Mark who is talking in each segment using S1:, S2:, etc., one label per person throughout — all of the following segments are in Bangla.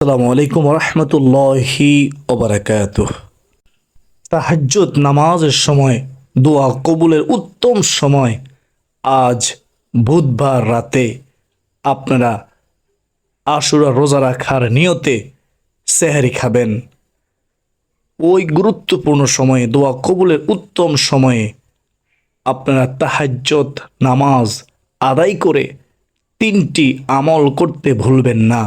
S1: আসসালামু আলাইকুম রহমতুল্লাহি ওবারাকাতুহ। তাহাজ্জুদ নামাজের সময় দোয়া কবুলের উত্তম সময় আজ বুধবার রাতে আপনারা আশুরা রোজা রাখার নিয়তে সেহরি খাবেন। ওই গুরুত্বপূর্ণ সময়ে দোয়া কবুলের উত্তম সময়ে আপনারা তাহাজ্জুদ নামাজ আদায় করে তিনটি আমল করতে ভুলবেন না।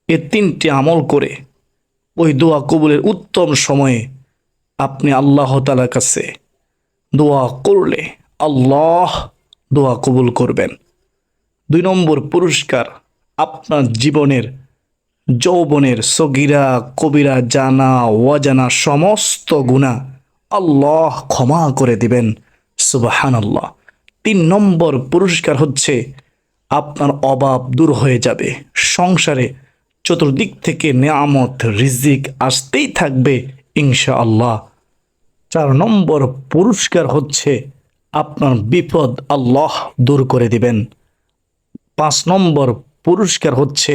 S1: এ তিনটি আমল করে ওই দোয়া কবুলের উত্তম সময়ে আপনি আল্লাহ তাআলার কাছে দোয়া করলে আল্লাহ দোয়া কবুল করবেন। 2 নম্বর পুরস্কার, আপনার জীবনের যৌবনের সগীরা কবিরা জানা অজানা সমস্ত গুনাহ আল্লাহ ক্ষমা করে দিবেন, সুবহানাল্লাহ। 3 নম্বর পুরস্কার হচ্ছে আপনার অভাব দূর হয়ে যাবে, সংসারে চতুর্দিক থেকে নেয়ামত রিজিক আসতেই থাকবে ইনশাআল্লাহ। 4 নম্বর পুরস্কার হচ্ছে আপনার বিপদ আল্লাহ দূর করে দিবেন। 5 নম্বর পুরস্কার হচ্ছে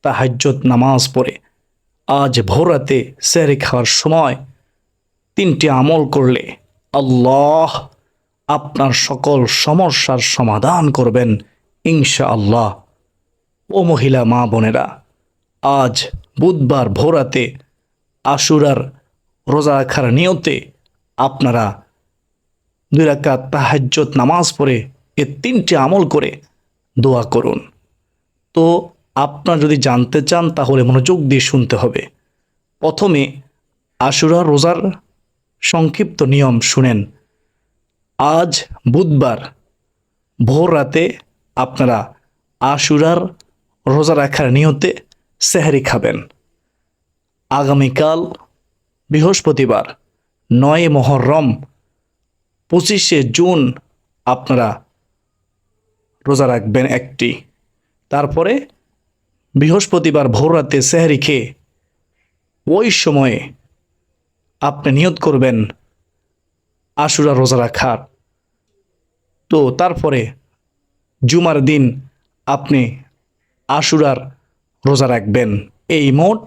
S1: তাহাজ্জুদ নামাজ পড়ে আজ ভোররাতে সেহরি খাওয়ার সময় 3টি আমল করলে আল্লাহ আপনার সকল সমস্যার সমাধান করবেন ইনশাআল্লাহ। ও মহিলা মা বোনেরা, আজ বুধবার ভোররাতে আশুরার রোজা রাখার নিয়তে আপনারা 2 রাকাত তাহাজ্জুদ নামাজ পড়ে এ 3টি আমল করে দোয়া করুন। তো আপনারা যদি জানতে চান তাহলে মনোযোগ দিয়ে শুনতে হবে। প্রথমে আশুরা রোজার সংক্ষিপ্ত নিয়ম শুনেন। আজ বুধবার ভোর রাতে আপনারা আশুরার রোজা রাখার নিয়তে সেহরি খাবেন। আগামীকাল বৃহস্পতিবার 9 মুহররম 25শে জুন আপনারা রোজা রাখবেন একটি। তারপরে বৃহস্পতিবার ভোর রাতে সেহরি খেয়ে ওই সময়ে আপনি নিয়ত করবেন আশুরা রোজা রাখার। তো তারপরে জুমার দিন আপনি আশুরার রোজা রাখবেন। এই মোট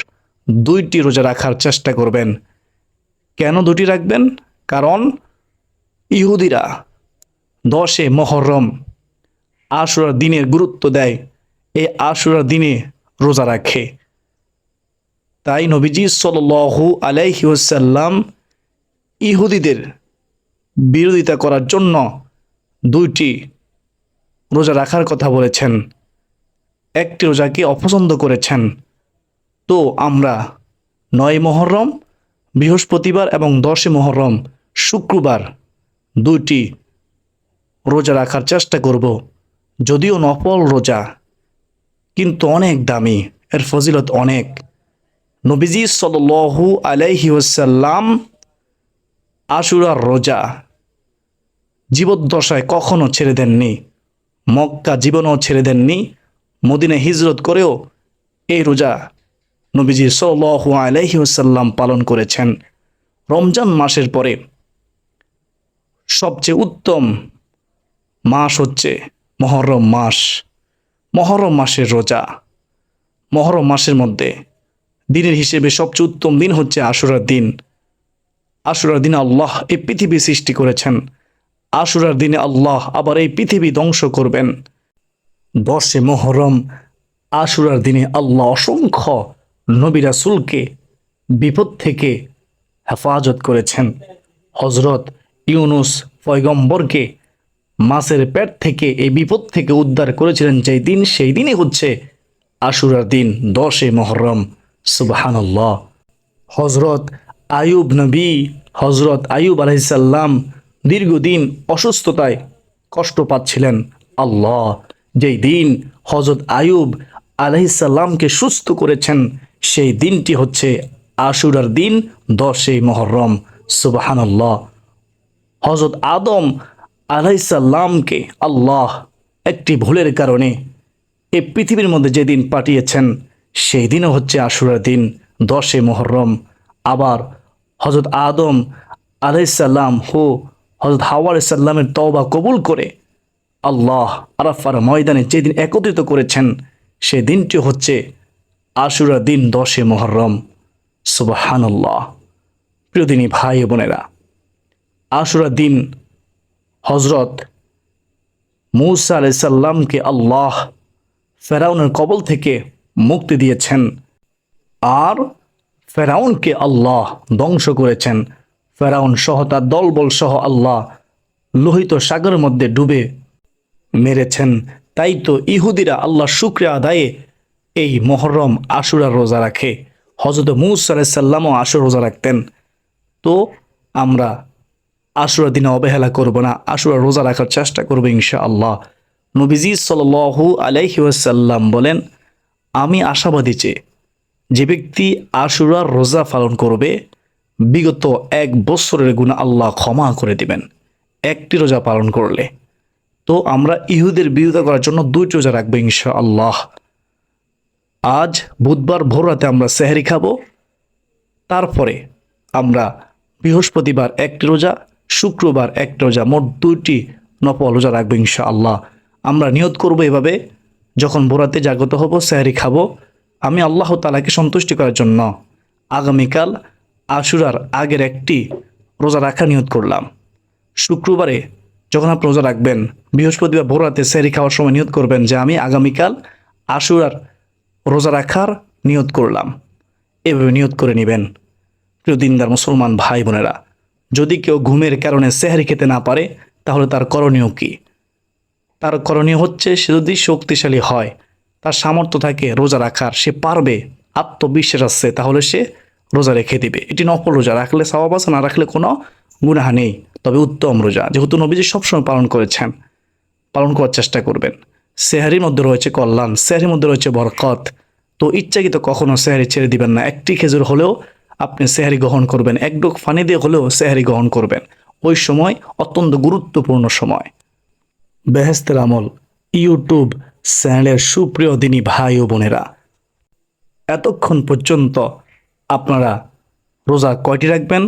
S1: 2টি রোজা রাখার চেষ্টা করবেন। কেন 2টি রাখবেন? কারণ ইহুদিরা 10 মুহররম আশুরার দিনের গুরুত্ব দেয়, এই আশুরার দিনে রোজা রাখে। তাই নবীজি সাল্লাল্লাহু আলাইহি ওয়াসাল্লাম ইহুদিদের বিরোধিতা করার জন্য 2টি রোজা রাখার কথা বলেছেন, একটি রোজাকে অপছন্দ করেছেন। তো আমরা 9 মুহররম বৃহস্পতিবার এবং 10 মুহররম শুক্রবার 2টি রোজা রাখার চেষ্টা করব। যদিও নফল রোজা, কিন্তু অনেক দামি, এর ফজিলত অনেক। নবীজি সাল্লাল্লাহু আলাইহি ওয়াসাল্লাম আশুরার রোজা জীবদ্দশায় কখনো ছেড়ে দেননি, মক্কা জীবনেও ছেড়ে দেননি, মদিনা হিজরত করেও এই রোজা নবীজি সাল্লাল্লাহু আলাইহি ওয়াসাল্লাম পালন করেছেন। রমজান মাসের পরে সবচেয়ে উত্তম মাস হচ্ছে মুহররম মাস। মুহররম মাসের রোজা, মুহররম মাসের মধ্যে দিনের হিসেবে সবচেয়ে উত্তম দিন হচ্ছে আশুরার দিন। আশুরার দিনে আল্লাহ এই পৃথিবী সৃষ্টি করেছেন, আশুরার দিনে আল্লাহ আবার এই পৃথিবী ধ্বংস করবেন। 10 মুহররম আশুরার দিনে আল্লাহ অসংখ্য নবী রাসূলকে বিপদ থেকে হেফাজত করেছেন। হযরত ইউনুস পয়গম্বরকে মাছের পেট থেকে এই বিপদ থেকে উদ্ধার করেছিলেন যেই দিন, সেই দিনই হচ্ছে আশুরার দিন 10 মুহররম। সুবহানাল্লাহ। হযরত আয়ুব নবী, হযরত আয়ুব আলাইহিস সালাম দীর্ঘদিন অসুস্থতায় কষ্ট পাচ্ছিলেন। আল্লাহ যেই দিন হযরত আয়ুব আলাইহিস সালামকে সুস্থ করেছেন, সেই দিনটি হচ্ছে আশুরার দিন 10 মুহররম। সুবহানাল্লাহ। হযরত আদম আলাইহিস সালামকে আল্লাহ একটি ভুলের কারণে এই পৃথিবীর মধ্যে যেদিন পাঠিয়েছেন, সেই দিনও হচ্ছে আশুরার দিন 10 মুহররম। আবার হযরত আদম আলাইহিস সালাম ও হযরত হাওয়া আলাইহিস সালামের তওবা কবুল করে আল্লাহ আরাফার ময়দানে যেদিন একত্রিত করেছেন, সেই দিনটি হচ্ছে আশুরা দিন 10 মুহররম। সুবহানাল্লাহ। প্রিয় দিনী ভাই ও বোনেরা, আশুরা দিন হজরত মূসা আলাইহিস সালামকে আল্লাহ ফেরাউনের কবল থেকে মুক্তি দিয়েছেন, আর ফেরাউনকে আল্লাহ ধ্বংস করেছেন। ফেরাউন সহ তার দলবল সহ আল্লাহ লোহিত সাগরের মধ্যে ডুবে মেরেছেন। তাই তো ইহুদিরা আল্লাহ শুকরিয়া আদায়ে এই মুহররম আশুরার রোজা রাখে। হযরত মূসা আলাইহিস সালামও আশুরা রোজা রাখতেন। তো আমরা আশুরা দিনে অবহেলা করব না, আশুরা রোজা রাখার চেষ্টা করব ইনশাআল্লাহ। নবীজি সাল্লাল্লাহু আলাইহি ওয়াসাল্লাম বলেন, আমি আশাবাদী যে ব্যক্তি আশুরার রোজা পালন করবে, বিগত 1 বছরের গুনাহ আল্লাহ ক্ষমা করে দিবেন একটি রোজা পালন করলে। তো আমরা ইহুদের বিরোধিতা করার জন্য 2টি রোজা রাখবো ইনশাআল্লাহ। আজ বুধবার ভোর রাতে আমরা সেহরি খাবো, তারপরে আমরা বৃহস্পতিবার 1টি রোজা, শুক্রবার 1টি রোজা, মোট 2টি নফল রোজা রাখবো ইনশাআল্লাহ। আমরা নিয়ত করব এভাবে, যখন ভোরাতে জাগ্রত হব সেহরি খাবো, আমি আল্লাহ তাআলাকে সন্তুষ্টি করার জন্য আগামীকাল আশুরার আগের একটি রোজা রাখার নিয়ত করলাম। শুক্রবারে যখন আপনি রোজা রাখবেন, বৃহস্পতিবার ভোর রাতে সেহরি খাওয়ার সময় নিয়ত করবেন যে আমি আগামীকাল আশুরার রোজা রাখার নিয়ত করলাম। এভাবে নিয়ত করে নেবেন। প্রিয় দিনদার মুসলমান ভাই বোনেরা, যদি কেউ ঘুমের কারণে সেহরি খেতে না পারে, তাহলে তার করণীয় কি? তার করণীয় হচ্ছে, সে যদি শক্তিশালী হয়, তার সামর্থ্য থাকে রোজা রাখার, সে পারবে, আত্মবিশ্বাস আছে, তাহলে সে রোজা রেখে দিবে। এটি নফল রোজা, রাখলে সওয়াব আছে, না রাখলে কোনো গুনাহ নেই, তবে উত্তম রোজা, যেহেতু নবীজি সবসময় পালন করেছেন, পালন করার চেষ্টা করবেন। সেহরির মধ্যে রয়েছে কল্যাণ, সেহরির মধ্যে রয়েছে বরকত। তো ইচ্ছাকৃত কখনো সেহরি ছেড়ে দিবেন না। একটি খেজুর হলেও আপনি সেহরি গ্রহণ করবেন, এক ডুক পানি দিয়ে হলেও সেহরি গ্রহণ করবেন। ওই সময় অত্যন্ত গুরুত্বপূর্ণ সময়। বেহেশতের আমল ইউটিউব চ্যানেলের সুপ্রিয় দিনী ভাই ও বোনেরা, এতক্ষণ পর্যন্ত আপনারা রোজা কয়টি রাখবেন?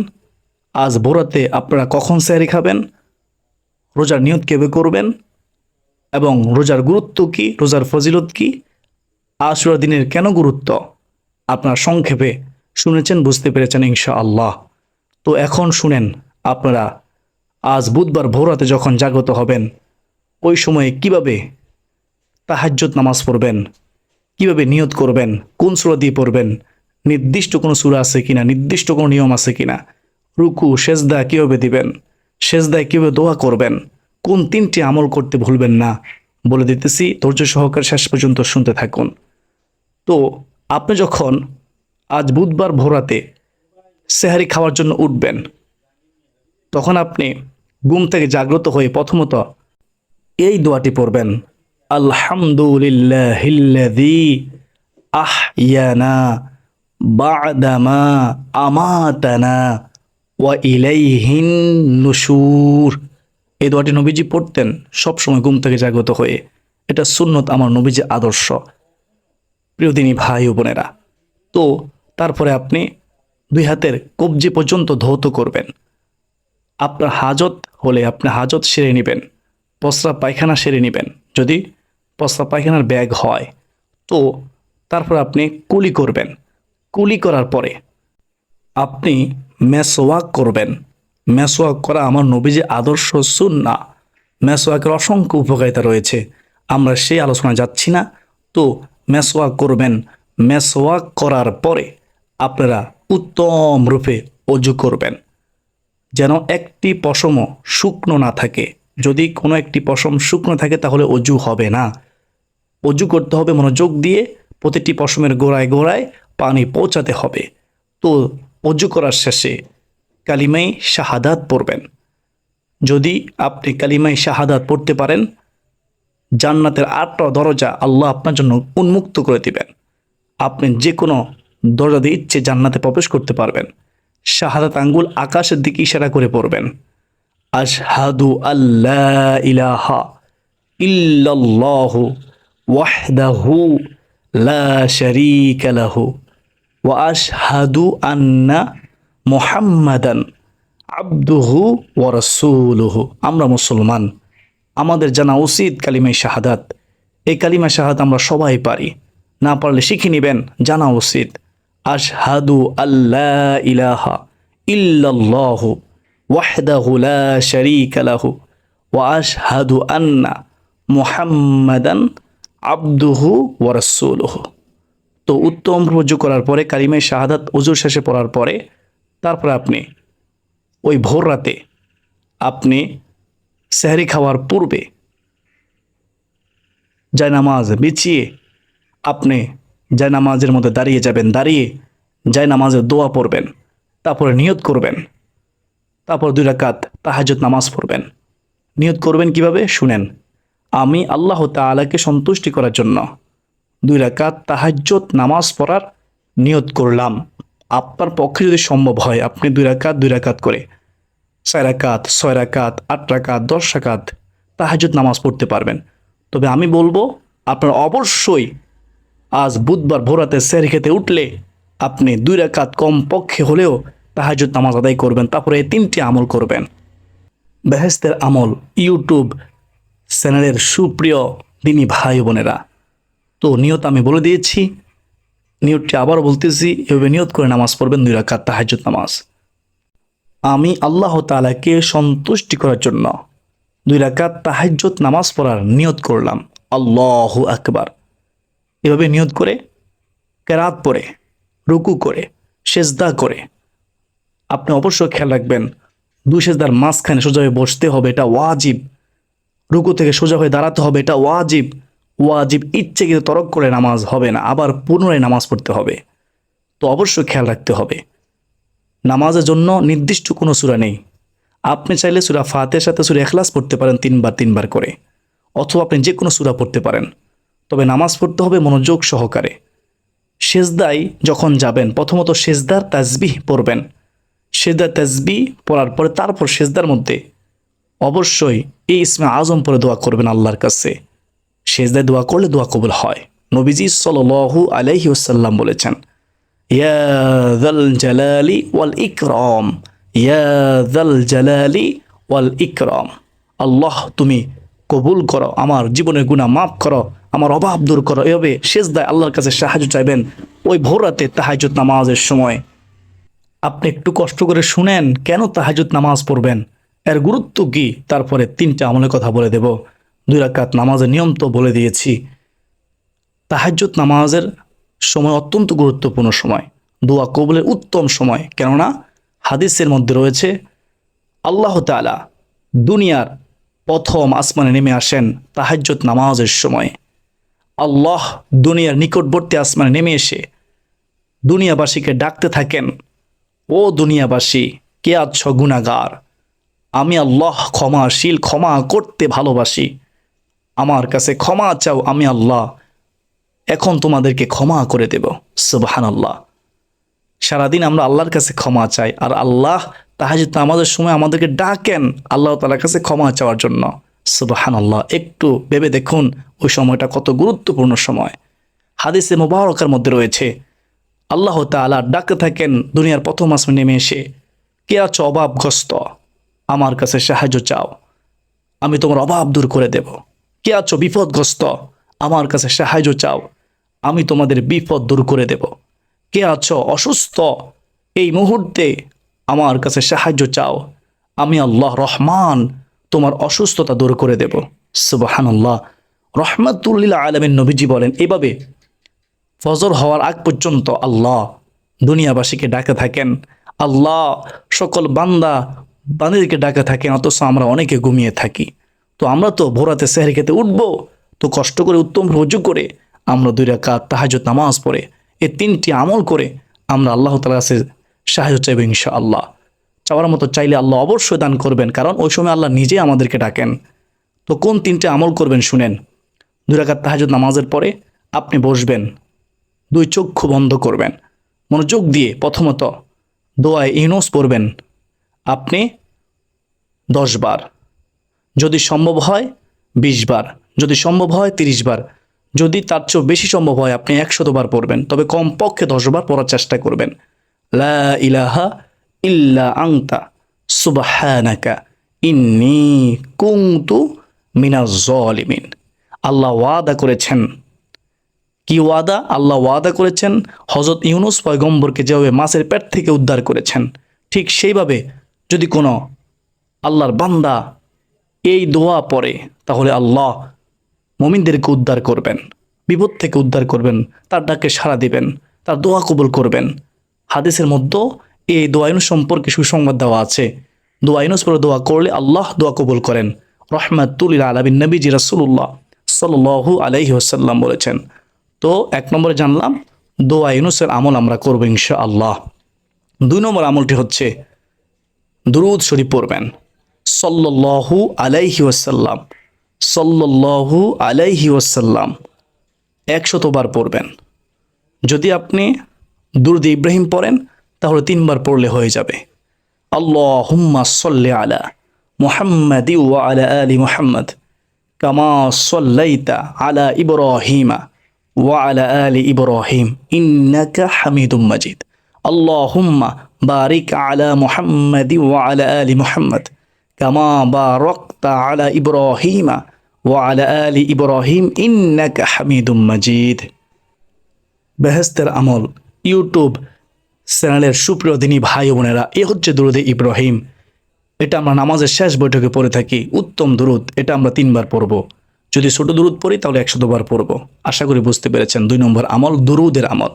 S1: আজ ভোরাতে আপনারা কখন সেহরি খাবেন? রোজার নিয়ত কেবে করবেন? এবং রোজার গুরুত্ব কি, রোজার ফজিলত কি, আশুরা দিনের কেন গুরুত্ব, আপনারা সংক্ষেপে শুনেছেন, বুঝতে পেরেছেন ইনশাআল্লাহ। তো এখন শুনেন, আপনারা আজ বুধবার ভোরাতে যখন জাগ্রত হবেন, ওই সময়ে কিভাবে তাহাজ্জুদ নামাজ পড়বেন, কিভাবে নিয়ত করবেন, কোন সূরা দিয়ে পড়বেন, নির্দিষ্ট কোনো সূরা আছে কিনা, নির্দিষ্ট কোনো নিয়ম আছে কিনা, রুকু সেজদা কিভাবে দিবেন, সেজদায় কিভাবে দোয়া করবেন, কোন 3টি আমল করতে ভুলবেন না, বলে দিতেছি। ধৈর্য সহকারে শেষ পর্যন্ত শুনতে থাকুন। তো আপনি যখন আজ বুধবার ভোরাতে সেহরি খাওয়ার জন্য উঠবেন, তখন আপনি ঘুম থেকে জাগ্রত হয়ে প্রথমত এই দোয়াটি পড়বেন, আলহামদুলিল্লাহিল্লাযী আহইয়ানা বা'দামা আমাতানা ওয়া ইলাইহিন নুশুর। এই দোয়াটি নবীজি পড়তেন সবসময় ঘুম থেকে জাগ্রত হয়ে। এটা সুন্নত, আমার নবীজি আদর্শ। প্রিয় দিনী ভাই ও বোনেরা, তো তারপরে আপনি 2 হাতের কবজি পর্যন্ত ধৌত করবেন। আপনার হাজত হলে আপনি হাজত সেরে নেবেন, প্রস্রাব পায়খানা সেরে নেবেন, যদি প্রস্রাব পায়খানার ব্যাগ হয়। তো তারপর আপনি কুলি করবেন। কুলি করার পরে আপনি মেসওয়াক করবেন। মেসওয়াক করা আমার নবীজি আদর্শ সুন্নাহ। মেসওয়াকের অসংখ্য উপকারিতা রয়েছে, আমরা সেই আলোচনায় যাচ্ছি না। তো মেসওয়াক করবেন। মেসওয়াক করার পরে আপনারা উত্তম রূপে অজু করবেন, যেন একটি পশমও শুকনো না থাকে। যদি কোনো একটি পশম শুকনো থাকে তাহলে অজু হবে না। অজু করতে হবে মনোযোগ দিয়ে, প্রতিটি পশমের গোড়ায় গোড়ায় পানি পৌঁছাতে হবে। তো অজু করার শেষে কালিমায়ে শাহাদাত পড়বেন। যদি আপনি কালিমায়ে শাহাদাত পড়তে পারেন, জান্নাতের 8টা দরজা আল্লাহ আপনার জন্য উন্মুক্ত করে দিবেন। আপনি যে কোনো দরজা দিয়ে ইচ্ছে জান্নাতে প্রবেশ করতে পারবেন। শাহাদাত আঙ্গুল আকাশের দিকে ইশারা করে পড়বেন, আশহাদু আল্লা ইলাহা ইল্লাল্লাহু ওয়াহদাহু লা শারীকা লাহু ওয়া আশহাদু আন্না মুহাম্মাদান আবদুহু ওয়া রাসূলুহু। আমরা মুসলমান, আমাদের জানা উচিত কালিমায়ে শাহাদাত। এই কালিমা শাহাদাত আমরা সবাই পারি, না পারলে শিখে নেবেন, জানা উচিত। আশহাদু আল্লা ইলাহা ইল্লাল্লাহু ওয়াহদাহু লা শারীকা লাহু ওয়া আশহাদু আন্না মুহাম্মাদান আবদুহু ওয়া রাসূলুহু। তো উত্তম রুজু করার পরে কালিমে শাহাদাত ওযুর শেষে পড়ার পরে তারপরে আপনি ওই ভোর রাতে আপনি সেহরি খাওয়ার পূর্বে জায়নামাজ বিছিয়ে আপনি জায়নামাজের মধ্যে দাঁড়িয়ে যাবেন, দাঁড়িয়ে জায়নামাজের দোয়া পড়বেন, তারপরে নিয়ত করবেন, তারপর 2 রাকাত তাহাজ্জুদ নামাজ পড়বেন। নিয়ত করবেন কিভাবে শুনেন, আমি আল্লাহ তাআলাকে সন্তুষ্টি করার জন্য 2 রাকাত তাহাজ্জুদ নামাজ পড়ার নিয়ত করলাম। আপনার পক্ষে যদি সম্ভব হয় আপনি 2 রাকাত করে 4 রাকাত, 6 রাকাত, 8 রাকাত, 10 রাকাত তাহাজ্জুদ নামাজ পড়তে পারবেন। তবে আমি বলবো আপনার অবশ্যই আজ বুধবার ভোরাতে সেহরি খেতে উঠলে আপনি 2 রাকাত কম পক্ষে হলেও তাহাজ্জুদ নামাজ আদায় করবেন, তারপরে এই 3টি আমল করবেন। বেহেশতের আমল ইউটিউব চ্যানেলের সুপ্রিয় দিনী ভাই বোনেরা, তো নিয়ত আমি বলে দিয়েছি, নিয়তটি আবারও বলতেছি, এভাবে নিয়ত করে নামাজ পড়বেন 2 রাকাত তাহাজ্জুদ নামাজ। আমি আল্লাহ তাআলাকে সন্তুষ্টি করার জন্য 2 রাকাত তাহাজ্জুদ নামাজ পড়ার নিয়ত করলাম, আল্লাহু আকবার। এভাবে নিয়ত করে কেরাত পড়ে রুকু করে সেজদা করে আপনি অবশ্যই খেয়াল রাখবেন 2 সেজদার মাঝখানে সোজা হয়ে বসতে হবে, এটা ওয়াজিব। রুকু থেকে সোজা হয়ে দাঁড়াতে হবে, এটা ওয়াজিব। ওয়াজিব ইচ্ছে কিন্তু তরক করে নামাজ হবে না, আবার পুনরায় নামাজ পড়তে হবে। তো অবশ্যই খেয়াল রাখতে হবে। নামাজের জন্য নির্দিষ্ট কোনো সূরা নেই। আপনি চাইলে সূরা ফাতিহার সাথে সূরা ইখলাস পড়তে পারেন 3 বার করে, অথবা আপনি যে কোনো সূরা পড়তে পারেন। তবে নামাজ পড়তে হবে মনোযোগ সহকারে। সেজদায় যখন যাবেন প্রথমত সেজদার তাসবিহ পড়বেন। সেজদার তাসবিহ পড়ার পরে তারপর সেজদার মধ্যে অবশ্যই এই ইসমে আজম পড়ে দোয়া করবেন আল্লাহর কাছে। সেজদায় দোয়া করলে দোয়া কবুল হয়। নবীজি সাল্লাল্লাহু আলাইহি ওয়াসাল্লাম বলেছেন, ইয়া যাল জালালি ওয়াল ইকরাম, ইয়া যাল জালালি ওয়াল ইকরাম। আল্লাহ তুমি কবুল করো, আমার জীবনের গুনাহ মাফ করো, আমার অভাব দূর করো। এভাবে সেজদায় আল্লাহর কাছে সাহায্য চাইবেন ওই ভোর রাতে তাহাজ্জুদ নামাজের সময়। আপনি একটু কষ্ট করে শুনেন কেন তাহাজ্জুদ নামাজ পড়বেন, এর গুরুত্ব কি, তারপরে 3টা আমলের কথা বলে দেব। 2 রাকাত নামাজের নিয়ম তো বলে দিয়েছি। তাহাজ্জুদ নামাজের সময় অত্যন্ত গুরুত্বপূর্ণ সময়, দোয়া কবুলের উত্তম সময়। কেননা হাদিসের মধ্যে রয়েছে আল্লাহ তাআলা দুনিয়ার প্রথম আসমানে নেমে আসেন তাহাজ্জুদ নামাজের সময়। আল্লাহ দুনিয়ার নিকটবর্তী আসমানে নেমে এসে দুনিয়াবাসীকে ডাকতে থাকেন, ও দুনিয়াবাসী, কে আছো গুনাহগার, আমি আল্লাহ ক্ষমাশীল, ক্ষমা করতে ভালোবাসি, আমার কাছে ক্ষমা চাও, আমি আল্লাহ এখন তোমাদেরকে ক্ষমা করে দেব। সুবহানাল্লাহ। সারাদিন আমরা আল্লাহর কাছে ক্ষমা চাই, আর আল্লাহ তাহাজ্জুদ নামাজের সময় আমাদেরকে ডাকেন আল্লাহ তাআলার কাছে ক্ষমা চাওয়ার জন্য। সুবহানাল্লাহ। একটু ভেবে দেখুন ওই সময়টা কত গুরুত্বপূর্ণ সময়। হাদিসে মুবারকার মধ্যে রয়েছে আল্লাহ তাআলা ডাকতে থাকেন দুনিয়ার প্রথম আসমানে নেমে এসে, কে আছো অভাবগ্রস্ত, আমার কাছে সাহায্য চাও, আমি তোমার অভাব দূর করে দেব। কে আছো বিপদগ্রস্ত, আমার কাছে সাহায্য চাও, আমি তোমাদের বিপদ দূর করে দেব। কে আছো অসুস্থ, এই মুহূর্তে আমার কাছে সাহায্য চাও, আমি আল্লাহ রহমান তোমার অসুস্থতা দূর করে দেব। সুবহানাল্লাহ। রহমাতুল লিল আলামিন নবীজি বলেন, এভাবে ফজর হওয়ার আগ পর্যন্ত আল্লাহ দুনিয়াবাসীকে ডাকে থাকেন, আল্লাহ সকল বান্দাদেরকে ডাকে থাকেন, অথচ আমরা অনেকে ঘুমিয়ে থাকি। তো আমরা তো ভোরাতে সেহরি খেতে উঠবো, তো কষ্ট করে উত্তম রুজু করে আমরা 2 রাকাত তাহাজ্জুদ নামাজ পড়ে এই 3টি আমল করে আমরা আল্লাহ তাআলার কাছে সাহায্য চাইব ইনশাআল্লাহ। চাওয়ার মতো চাইলে আল্লাহ অবশ্যই দান করবেন, কারণ ওই সময় আল্লাহ নিজে আমাদেরকে ডাকেন। তো কোন 3টে আমল করবেন শুনেন। 2 রাকাত তাহাজ্জুদ নামাজের পরে আপনি বসবেন, 2 চক্ষু বন্ধ করবেন, মনোযোগ দিয়ে প্রথমত দোয়ায়ে ইউনূস পড়বেন আপনি 10 বার, যদি সম্ভব হয় 20 বার, যদি সম্ভব হয় 30 বার, যদি তার চেয়েও বেশি সম্ভব হয় আপনি 100 বার পড়বেন, তবে কমপক্ষে 10 বার পড়ার চেষ্টা করবেন। লা ইলাহা ইল্লা আনতা সুবহানাকা ইন্নী কুনতু মিনাজ জালিমিন। আল্লাহ ওয়াদা করেছেন কি ওয়াদা? আল্লাহ ওয়াদা করেছেন হযরত ইউনূস পয়গম্বরকে যেভাবে মাছের পেট থেকে উদ্ধার করেছেন, ঠিক সেইভাবে যদি কোনো আল্লাহর বান্দা এই দোয়া পড়ে, তাহলে আল্লাহ মুমিনদেরকে উদ্ধার করবেন, বিপদ থেকে উদ্ধার করবেন, তার ডাকে সাড়া দিবেন, তার দোয়া কবুল করবেন। হাদিসের মধ্যে এই দোয়া ইউনূস সম্পর্কে সুসংবাদ দেওয়া আছে। দোয়া ইউনূস পড়ে দোয়া করলে আল্লাহ দোয়া কবুল করেন। রহমাতুল লিল আলামিন নবীজি রাসূলুল্লাহ সাল্লাল্লাহু আলাইহি ওয়াসাল্লাম বলেছেন। তো 1 নম্বরে জানলাম দোয়া ইউনূসের আমল আমরা করব ইনশাআল্লাহ। 2 নম্বর আমলটি হচ্ছে দুরূদ শরীফ পড়বেন। সাল্লাল্লাহু আলাইহি ওয়াসাল্লাম, সাল্লাল্লাহু আলাইহি ওয়াসাল্লাম 100 বার পড়বেন। যদি আপনি দুরূদ ইব্রাহিম পড়েন তাহলে 3 বার পড়লে হয়ে যাবে। আল্লাহুম্মা সাল্লি আলা মুহাম্মাদি ওয়া আলা আলি মুহাম্মাদ কামা সাল্লাইতা আলা ইব্রাহিমা ওয়া আলা আলি ইব্রাহিম ইন্নাকা হামিদুম মাজিদ। আল্লাহুম্মা বারিক আলা মুহাম্মাদি ওয়া আলা আলি মুহাম্মাদ কামা বারাকতা আলা ইব্রাহিমা ওয়া আলা আলি ইব্রাহিম ইন্নাকা হামিদুম মাজিদ। বেহেশতের আমল ইউটিউব চ্যানেলের সুপ্রিয় দিনী ভাই বোনেরা, এ হচ্ছে দুরূদে ইব্রাহিম। এটা আমরা নামাজের শেষ বৈঠকে পড়ে থাকি। উত্তম দুরূদ, এটা আমরা 3 বার পড়ব। যদি ছোট দুরূদ পড়ি তাহলে 100 বার পড়ব। আশা করি বুঝতে পেরেছেন। 2 নম্বর আমল দুরূদের আমল।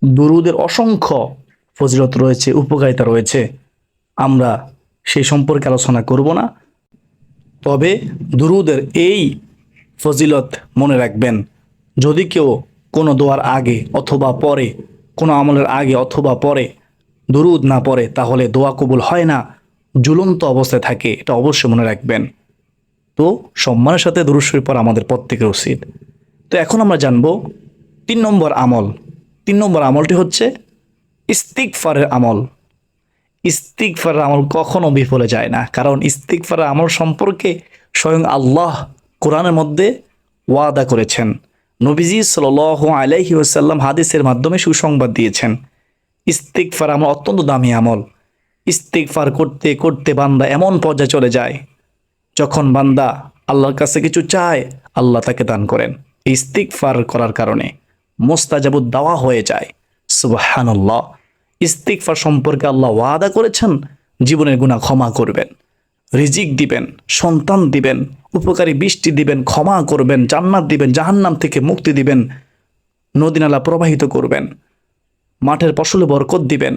S1: দুরূদের অসংখ্য ফজিলত রয়েছে, উপকারিতা রয়েছে, আমরা সেই সম্পর্কে আলোচনা করব না। তবে দুরূদের এই ফজিলত মনে রাখবেন, যদি কেউ কোনো দোয়ার আগে অথবা পরে, কোনো আমলের আগে অথবা পরে দুরূদ না পড়ে তাহলে দোয়া কবুল হয় না, ঝুলন্ত অবস্থায় থাকে, এটা অবশ্যই মনে রাখবেন। তো সম্মানের সাথে দুরূদ শরীফ পড়া আমাদের প্রত্যেকের উচিত। তো এখন আমরা জানব 3 নম্বর আমল। 3 নম্বর আমলটি হচ্ছে ইস্তিগফারের আমল। ইস্তিগফারের আমল কখনো বিফলে যায় না, কারণ ইস্তিগফারের আমল সম্পর্কে স্বয়ং আল্লাহ কোরআনের মধ্যে ওয়াদা করেছেন। নবীজি সাল্লাল্লাহু আলাইহি ওয়াসাল্লাম হাদিসের মাধ্যমে সুসংবাদ দিয়েছেন। ইস্তিগফার আমল অত্যন্ত দামি আমল। ইস্তিগফার করতে করতে বান্দা এমন পর্যায়ে চলে যায়, যখন বান্দা আল্লাহর কাছে কিছু চায় আল্লাহ তাকে দান করেন। ইস্তিগফার করার কারণে মুস্তাজাবুদ দাওয়া হয়ে যায়। সুবহানাল্লাহ। ইস্তিগফার সম্পর্কে আল্লাহ ওয়াদা করেছেন জীবনের গুনাহ ক্ষমা করবেন, রিজিক দিবেন, সন্তান দিবেন, উপকারী বৃষ্টি দিবেন, ক্ষমা করবেন, জান্নাত দিবেন, জাহান্নাম থেকে মুক্তি দিবেন, নদী নালা প্রবাহিত করবেন, মাঠের ফসলে বরকত দিবেন।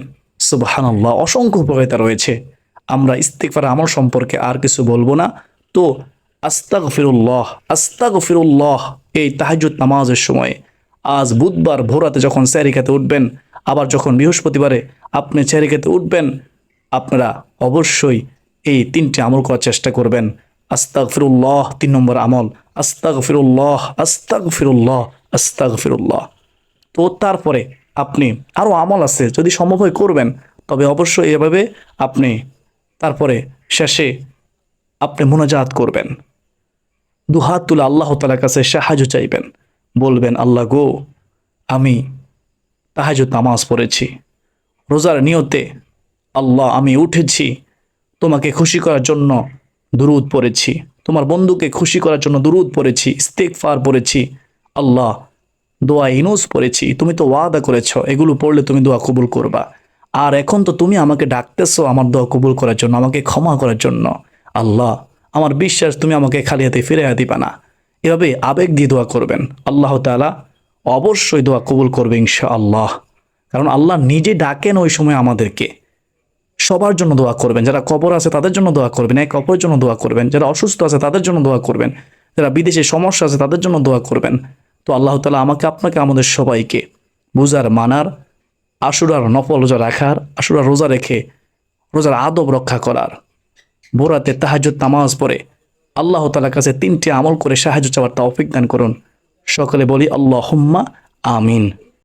S1: সুবহানাল্লাহ। অসংখ্য উপকারিতা রয়েছে। আমরা ইস্তিগফার আমল সম্পর্কে আর কিছু বলবো না। তো আস্তাগফিরুল্লাহ, আস্তাগফিরুল্লাহ এই তাহাজ্জুদ নামাজের সময়, আজ বুধবার ভোরাতে যখন সেহরি খেতে উঠবেন, আবার যখন বৃহস্পতিবারে আপনি সেহরি খেতে উঠবেন, আপনারা অবশ্যই এই 3টি আমল করার চেষ্টা করবেন। আস্তাগফিরুল্লাহ 3 নম্বর আমল। আস্তাগফিরুল্লাহ, আস্তাগফিরুল্লাহ, আস্তাগফিরুল্লাহ। তো তারপরে আপনি আরও আমল আছে, যদি সম্ভব হয় করবেন, তবে অবশ্যই এভাবে আপনি তারপরে শেষে আপনি মুনাজাত করবেন, দুহাত তুলে আল্লাহ তাআলার কাছে সাহায্য চাইবেন, বলবেন আল্লাহ গো, আমি তাহাজ্জুদ নামাজ পড়েছি রোজার নিয়তে, আল্লাহ আমি উঠেছি তোমাকে খুশি করার জন্য দুরূদ পড়েছি, তোমার বন্ধুকে খুশি করার জন্য দুরূদ পড়েছি, ইস্তিগফার পড়েছি, আল্লাহ দোয়া ইউনূস পড়েছি, তুমি তো ওয়াদা করেছো এগুলো পড়লে তুমি দোয়া কবুল করবা। আর এখন তো তুমি আমাকে ডাকতেছো আমার দোয়া কবুল করার জন্য, আমাকে ক্ষমা করার জন্য। আল্লাহ আমার বিশ্বাস তুমি আমাকে খালি হাতে ফিরে দিবা না। এভাবে আবেগ দিয়ে দোয়া করবেন, আল্লাহ তাআলা অবশ্যই দোয়া কবুল করবে ইনশাআল্লাহ। কারণ আল্লাহ নিজে ডাকেন ওই সময় আমাদেরকে। সবার জন্য দোয়া করবেন, যারা কবর আছে তাদের জন্য দোয়া করবেন, এক অপরের জন্য দোয়া করবেন, যারা অসুস্থ আছে তাদের জন্য দোয়া করবেন, যারা বিদেশে সমস্যা আছে তাদের জন্য দোয়া করবেন। তো আল্লাহ তাআলা আমাকে আপনাকে আমাদের সবাইকে বুঝার, মানার, আশুরার নফল রোজা রাখার, আশুরার রোজা রেখে রোজার আদব রক্ষা করার, ভোরাতে তাহাজ্জুদ নামাজ পড়ে আল্লাহ তাআলার কাছে 3টি আমল করে সাহায্য চাওয়ার তৌফিক দান করুন। সকলে বলি আল্লাহুম্মা আমিন।